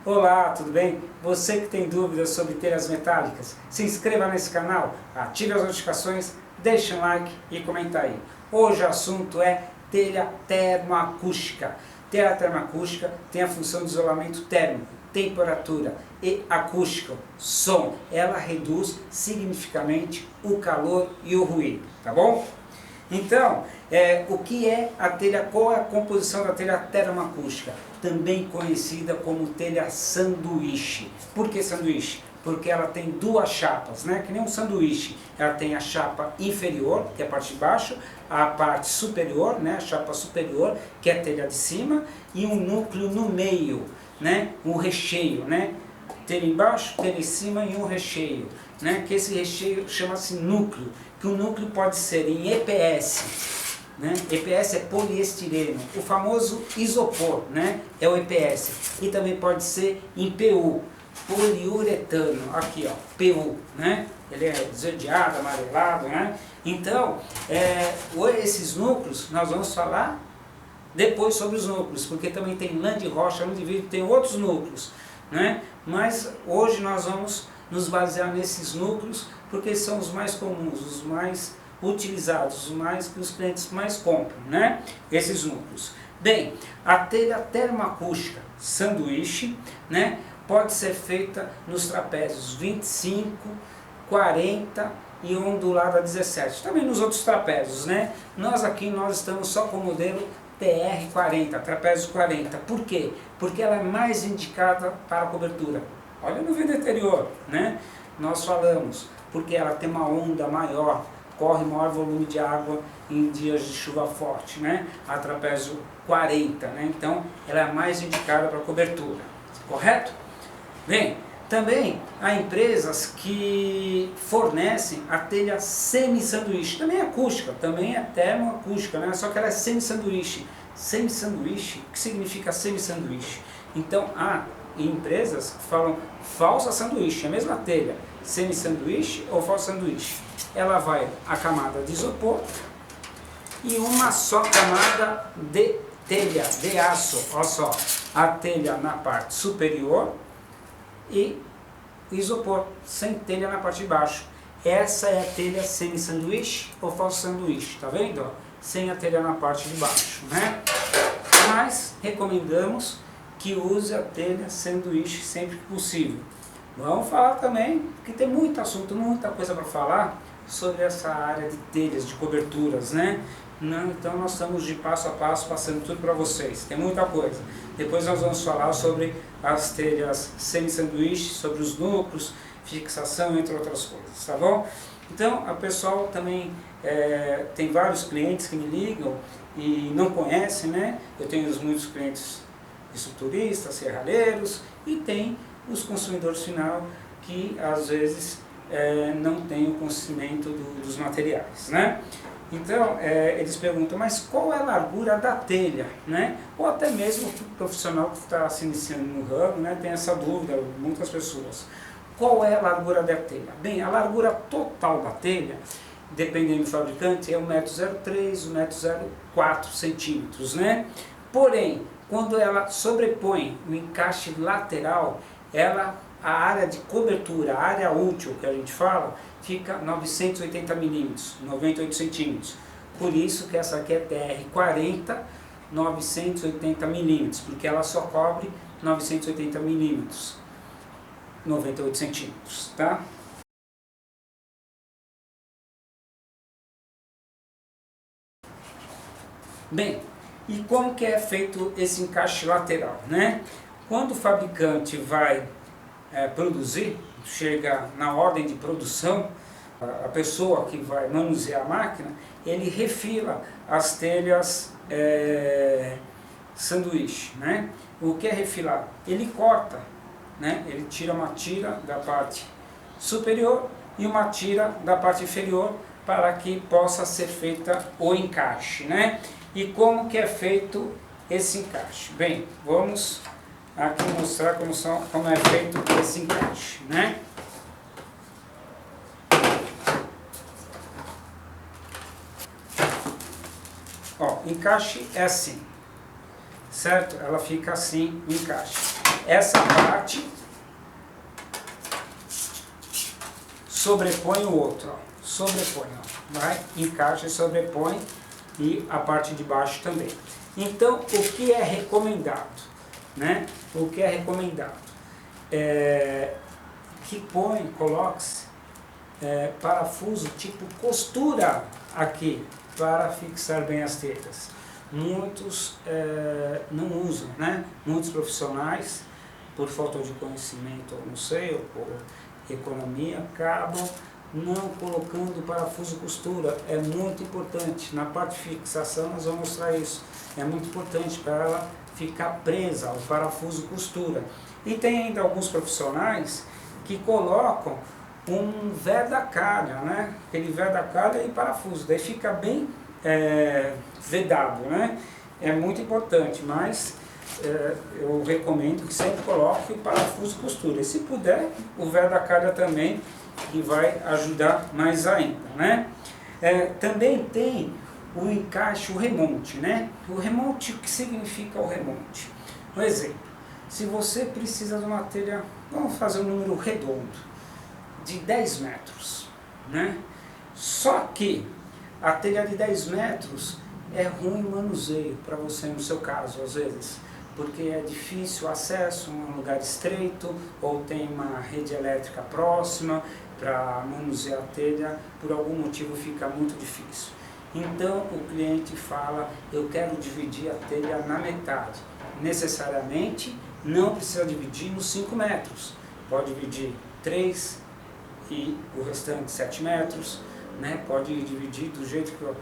Olá, tudo bem? Você que tem dúvidas sobre telhas metálicas, se inscreva nesse canal, ative as notificações, deixe um like e comenta aí. Hoje o assunto é telha termoacústica. Telha termoacústica tem a função de isolamento térmico, temperatura e acústica, som. Ela reduz significativamente o calor e o ruído, tá bom? Então, o que é a telha, qual é a composição da telha termoacústica? Também conhecida como telha sanduíche. Por que sanduíche? Porque ela tem duas chapas, né? Que nem um sanduíche. Ela tem a chapa inferior, que é a parte de baixo, a parte superior, né? A chapa superior, que é a telha de cima, e um núcleo no meio, né? Um recheio, né? Telha embaixo, telha em cima e um recheio, né? Que esse recheio chama-se núcleo, que o núcleo pode ser em EPS, né? EPS é poliestireno, o famoso isopor, né? É o EPS, e também pode ser em PU, poliuretano, aqui ó, PU, né? Ele é esverdeado, amarelado, né? Então, esses núcleos, nós vamos falar depois sobre os núcleos, porque também tem lã de rocha, lã de vidro, tem outros núcleos, né? Mas hoje nós vamos nos basear nesses núcleos, porque são os mais comuns, os mais utilizados, os mais que os clientes mais compram, né? Esses núcleos. Bem, a telha termoacústica sanduíche, né? Pode ser feita nos trapézios 25, 40 e ondulada 17. Também nos outros trapézios, né? Nós estamos só com o modelo TR40, trapézio 40. Por quê? Porque ela é mais indicada para a cobertura. Olha no vídeo anterior, né? Nós falamos, porque ela tem uma onda maior, corre maior volume de água em dias de chuva forte, né? A trapézio 40, né? Então, ela é mais indicada para cobertura, correto? Bem, também há empresas que fornecem a telha semi-sanduíche, também é acústica, também é termoacústica, né? Só que ela é semi-sanduíche. Semi-sanduíche, o que significa semi-sanduíche? Então, há empresas que falam falsa sanduíche, a mesma telha, semi-sanduíche ou falsa sanduíche. Ela vai a camada de isopor e uma só camada de telha, de aço, olha só, a telha na parte superior e isopor, sem telha na parte de baixo. Essa é a telha semi-sanduíche ou falso sanduíche, tá vendo? Sem a telha na parte de baixo, né? Mas recomendamos que use a telha sanduíche sempre que possível. Vamos falar também, que tem muito assunto, muita coisa para falar sobre essa área de telhas, de coberturas, né? Então nós estamos de passo a passo passando tudo para vocês, tem muita coisa. Depois nós vamos falar sobre as telhas semi-sanduíche, sobre os núcleos, fixação, entre outras coisas, tá bom? Então, a pessoal também tem vários clientes que me ligam e não conhecem, né? Eu tenho muitos clientes estruturistas, serralheiros, e tem os consumidores final que às vezes não têm o conhecimento dos materiais, né? Então, eles perguntam, mas qual é a largura da telha, né? Ou até mesmo o profissional que está se iniciando no ramo, né, tem essa dúvida, muitas pessoas. Qual é a largura da telha? Bem, a largura total da telha, dependendo do fabricante, é 1,03 m, 1,04 centímetros, né? Porém, quando ela sobrepõe o encaixe lateral, a área de cobertura, a área útil que a gente fala, fica 980 milímetros, 98 centímetros. Por isso que essa aqui é TR40, 980 milímetros, porque ela só cobre 980 milímetros, 98 centímetros, tá? Bem, e como que é feito esse encaixe lateral, né? Quando o fabricante vai produzir, chega na ordem de produção, a pessoa que vai manusear a máquina, ele refila as telhas sanduíche, né? O que é refilar? Ele corta, né? Ele tira uma tira da parte superior e uma tira da parte inferior para que possa ser feita o encaixe, né? E como que é feito esse encaixe? Bem, vamos aqui mostrar como é feito esse encaixe, né? Ó, encaixe é assim, certo? Ela fica assim, o encaixe. essa parte sobrepõe o outro, ó. Sobrepõe, ó. Vai, encaixa e sobrepõe, e a parte de baixo também. Então, o que é recomendado, né? O que é recomendado? Que coloque-se parafuso tipo costura aqui, para fixar bem as telhas. Muitos não usam, né? Muitos profissionais, por falta de conhecimento, ou não sei, ou por economia, acabam não colocando parafuso costura. É muito importante. Na parte de fixação nós vamos mostrar isso. É muito importante para ela ficar presa ao parafuso costura. E tem ainda alguns profissionais que colocam um verda-calha, né? Aquele verda-calha e parafuso, daí fica bem vedado, né? É muito importante, mas eu recomendo que sempre coloque o parafuso costura. E se puder, o verda-calha também, que vai ajudar mais ainda, né? Também tem o encaixe, o remonte, né? O remonte, o que significa o remonte? Um exemplo, se você precisa de uma telha, vamos fazer um número redondo, de 10 metros, né? Só que a telha de 10 metros é ruim manuseio para você, no seu caso, às vezes, porque é difícil o acesso, um lugar estreito, ou tem uma rede elétrica próxima para manusear a telha, por algum motivo fica muito difícil. Então o cliente fala, eu quero dividir a telha na metade. Necessariamente não precisa dividir nos 5 metros, pode dividir 3 e o restante 7 metros, né? Pode dividir do jeito que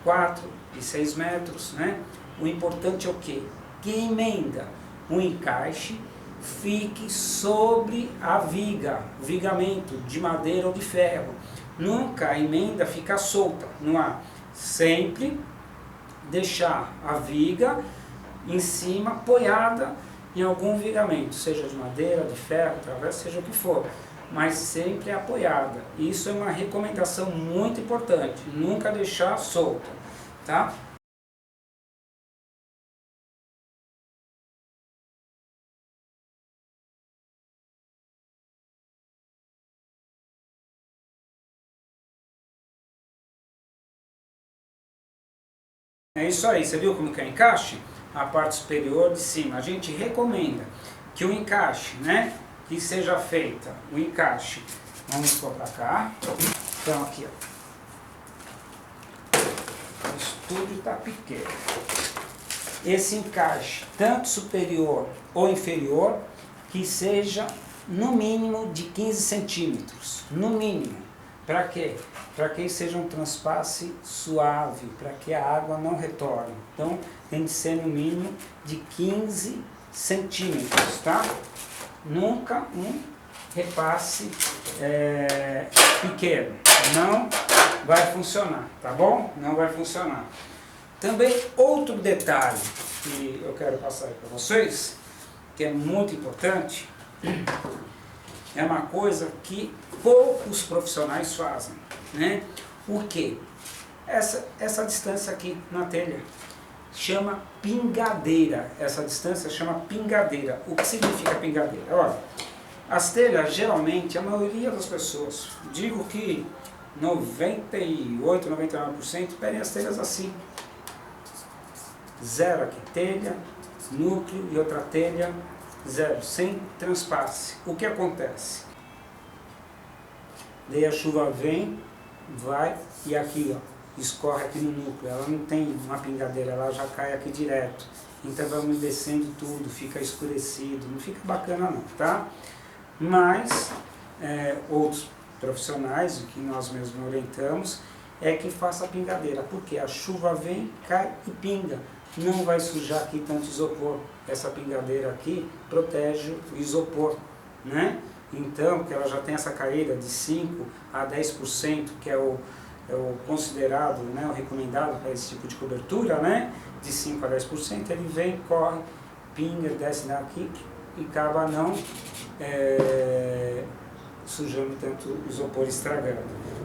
4 e 6 metros, né? O importante é o quê? Que emenda, um encaixe fique sobre a viga, vigamento de madeira ou de ferro. Nunca a emenda fica solta no ar. Sempre deixar a viga em cima, apoiada em algum vigamento, seja de madeira, de ferro, através, seja o que for, mas sempre apoiada. Isso é uma recomendação muito importante, nunca deixar solta, tá? É isso aí, você viu como que é o encaixe? A parte superior de cima. A gente recomenda que o encaixe, né, que seja feita, o encaixe, vamos pôr para cá, então aqui, ó, o estúdio está pequeno. Esse encaixe, tanto superior ou inferior, que seja no mínimo de 15 centímetros, no mínimo. Para quê? Para que seja um transpasse suave, para que a água não retorne. Então tem de ser no mínimo de 15 centímetros, tá? Nunca um repasse pequeno, não vai funcionar, tá bom? Não vai funcionar. Também outro detalhe que eu quero passar para vocês, que é muito importante, é uma coisa que poucos profissionais fazem, né? O que? Essa distância aqui na telha chama pingadeira. Essa distância chama pingadeira. O que significa pingadeira? Olha, as telhas geralmente, a maioria das pessoas, digo que 98, 99% pedem as telhas assim. Zero aqui, telha, núcleo e outra telha, zero, sem transpasse. O que acontece? Daí a chuva vem, vai e aqui, ó, escorre aqui no núcleo. Ela não tem uma pingadeira, ela já cai aqui direto. Então vai umedecendo tudo, fica escurecido, não fica bacana não, tá? Mas outros profissionais, que nós mesmos orientamos, é que faça a pingadeira, porque a chuva vem, cai e pinga. Não vai sujar aqui tanto isopor. Essa pingadeira aqui protege o isopor, né? Então, que ela já tem essa caída de 5 a 10%, que é o considerado, né, o recomendado para esse tipo de cobertura, né? De 5 a 10%, ele vem, corre, pinga, desce daqui e acaba não sujando tanto o isopor, estragando.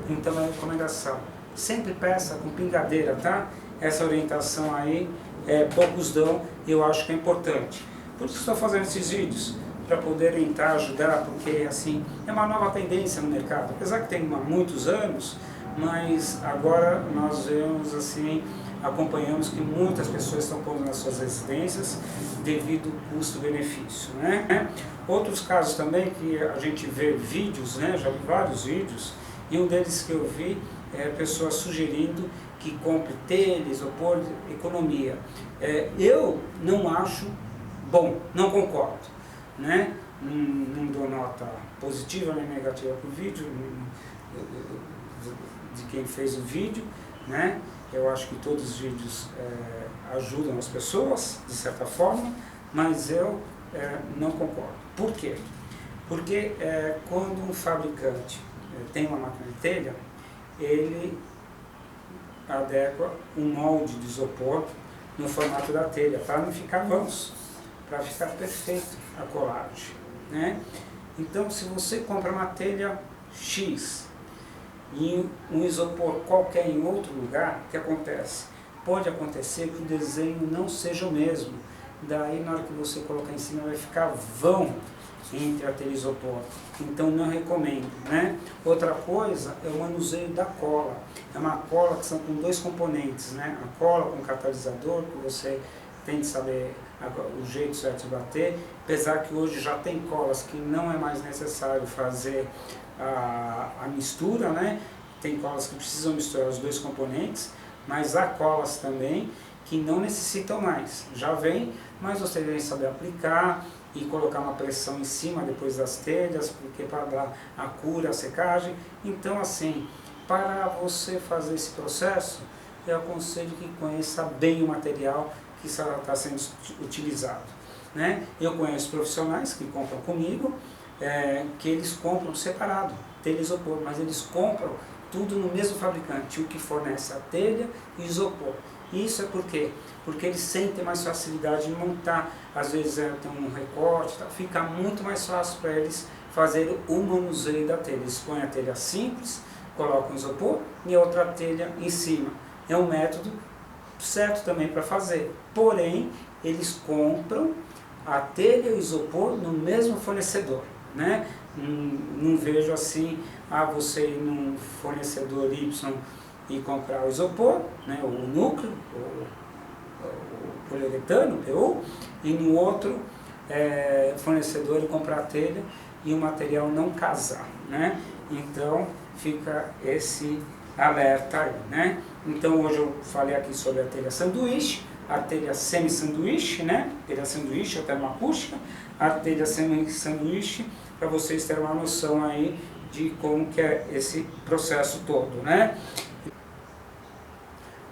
Então, é a recomendação. Sempre peça com pingadeira, tá? Essa orientação aí poucos dão e eu acho que é importante. Por isso estou fazendo esses vídeos, para poder entrar, ajudar, porque assim, é uma nova tendência no mercado, apesar que tem muitos anos, mas agora nós vemos assim, acompanhamos que muitas pessoas estão pondo nas suas residências devido ao custo-benefício, né? Outros casos também que a gente vê vídeos, né? Já vi vários vídeos, e um deles que eu vi é pessoas sugerindo que compre telha, isopor, economia. Eu não acho bom, não concordo, né? Não dou nota positiva nem negativa para o vídeo, de quem fez o vídeo, né? Eu acho que todos os vídeos ajudam as pessoas, de certa forma, mas eu não concordo. Por quê? Porque quando um fabricante tem uma máquina de telha, ele adequa um molde de isopor no formato da telha, para não ficar vãos, para ficar perfeito a colagem, né? Então, se você compra uma telha X e um isopor qualquer em outro lugar, o que acontece? Pode acontecer que o desenho não seja o mesmo, daí na hora que você colocar em cima vai ficar vão entre a telha e isopor, então não recomendo, né? Outra coisa é o manuseio da cola, é uma cola que são com dois componentes, né? A cola com catalisador, que você tem que saber o jeito certo de bater, apesar que hoje já tem colas que não é mais necessário fazer a mistura, né? Tem colas que precisam misturar os dois componentes, mas há colas também que não necessitam mais, já vem, mas você deve saber aplicar e colocar uma pressão em cima depois das telhas, porque para dar a cura, a secagem. Então assim, para você fazer esse processo, eu aconselho que conheça bem o material que está sendo utilizado, né? Eu conheço profissionais que compram comigo, que eles compram separado, telha e isopor, mas eles compram tudo no mesmo fabricante, o que fornece a telha e isopor. Isso é por quê? Porque eles sentem mais facilidade em montar, às vezes tem um recorte, tá? Fica muito mais fácil para eles fazer o manuseio da telha. Eles põem a telha simples, colocam o isopor e outra telha em cima. É um método certo também para fazer, porém eles compram a telha e o isopor no mesmo fornecedor, né? Não vejo assim, você ir num fornecedor Y e comprar o isopor, né, o núcleo, o poliuretano, PU, e no outro fornecedor e comprar a telha e o material não casar, né? Então fica esse alerta aí, né? Então hoje eu falei aqui sobre a telha sanduíche, a telha semi-sanduíche, né? Telha sanduíche, a termoacústica, a telha semi-sanduíche, para vocês terem uma noção aí de como que é esse processo todo, né?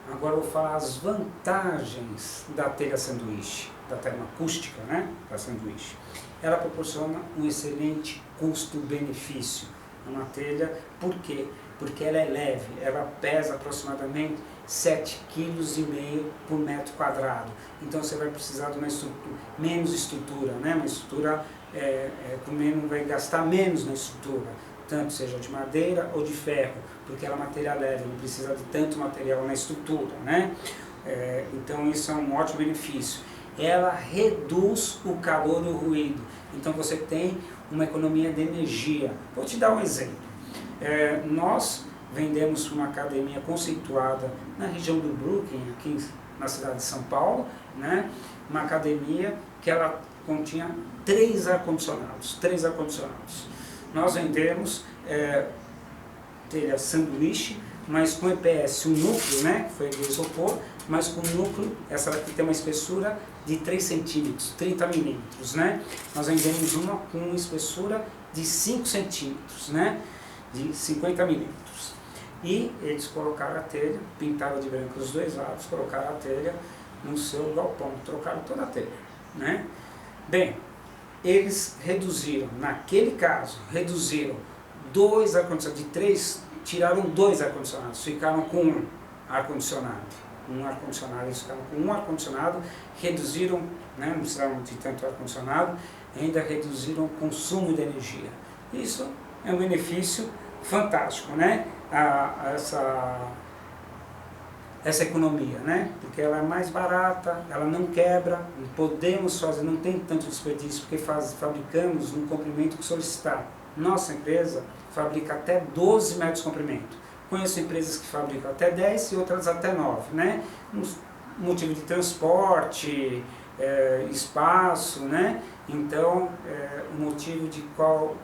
Agora eu vou falar as vantagens da telha sanduíche, da termoacústica, né? Da sanduíche. Ela proporciona um excelente custo-benefício. Uma telha, por quê? Porque ela é leve, ela pesa aproximadamente 7,5 kg por metro quadrado. Então você vai precisar de uma menos estrutura, né? Uma estrutura vai gastar menos na estrutura, tanto seja de madeira ou de ferro, porque ela é material leve, não precisa de tanto material na estrutura, né? Então isso é um ótimo benefício. Ela reduz o calor e o ruído, então você tem uma economia de energia. Vou te dar um exemplo. Nós vendemos uma academia conceituada na região do Brooklyn, aqui na cidade de São Paulo, né? Uma academia que ela continha 3 ar-condicionados. Nós vendemos telha sanduíche, mas com EPS, um núcleo, né? Foi de isopor, mas com núcleo, essa daqui tem uma espessura de 3 centímetros, 30 milímetros, né? Nós vendemos uma com uma espessura de 5 centímetros, né? De 50 milímetros. E eles colocaram a telha, pintaram de branco os dois lados, colocaram a telha no seu galpão, trocaram toda a telha, né? Bem, eles reduziram, naquele caso, reduziram 2 ar-condicionados, de 3, tiraram 2 ar-condicionados, ficaram com um ar-condicionado. Eles ficaram com um ar-condicionado, reduziram, né, não precisavam de tanto ar-condicionado, ainda reduziram o consumo de energia. Isso é um benefício fantástico, né? essa economia, né? Porque ela é mais barata, ela não quebra, podemos fazer, não tem tanto desperdício, porque fabricamos um comprimento que solicitar. Nossa empresa fabrica até 12 metros de comprimento. Conheço empresas que fabricam até 10 e outras até 9, né? Motivo de transporte, espaço, né? Então, o motivo de qual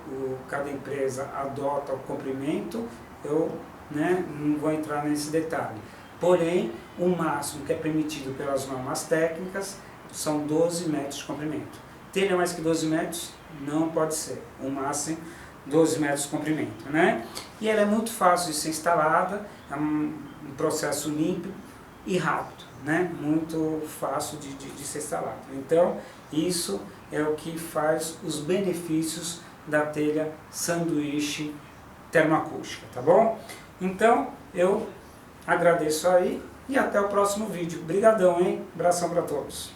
cada empresa adota o comprimento, eu não vou entrar nesse detalhe. Porém, o máximo que é permitido pelas normas técnicas são 12 metros de comprimento. Telha mais que 12 metros não pode ser. O máximo 12 metros de comprimento, né? E ela é muito fácil de ser instalada, é um processo limpo e rápido, né? Muito fácil de ser instalado. Então, isso é o que faz os benefícios da telha sanduíche termoacústica, tá bom? Então, eu agradeço aí e até o próximo vídeo. Obrigadão, hein? Abração para todos.